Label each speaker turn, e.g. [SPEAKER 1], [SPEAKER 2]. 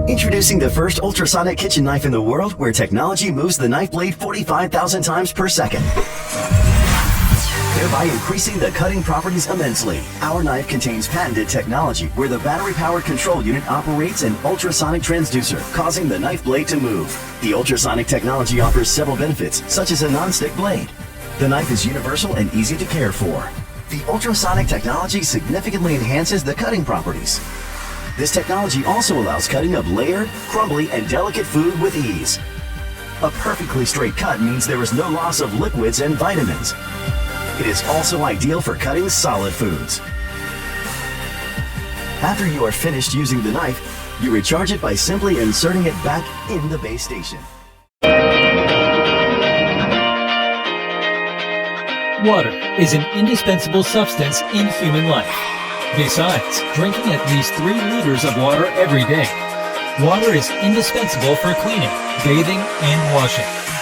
[SPEAKER 1] Introducing the first ultrasonic kitchen knife in the world where technology moves the knife blade 45,000 times per second, thereby increasing the cutting properties immensely. Our knife contains patented technology where the battery-powered control unit operates an ultrasonic transducer, causing the knife blade to move. The ultrasonic technology offers several benefits, such as a non-stick blade. The knife is universal and easy to care for. The ultrasonic technology significantly enhances the cutting properties. This technology also allows cutting of layered, crumbly, and delicate food with ease. A perfectly straight cut means there is no loss of liquids and vitamins. It is also ideal for cutting solid foods. After you are finished using the knife, you recharge it by simply inserting it back in the base station.
[SPEAKER 2] Water is an indispensable substance in human life. Besides drinking at least 3 liters of water every day, water is indispensable for cleaning, bathing, and washing.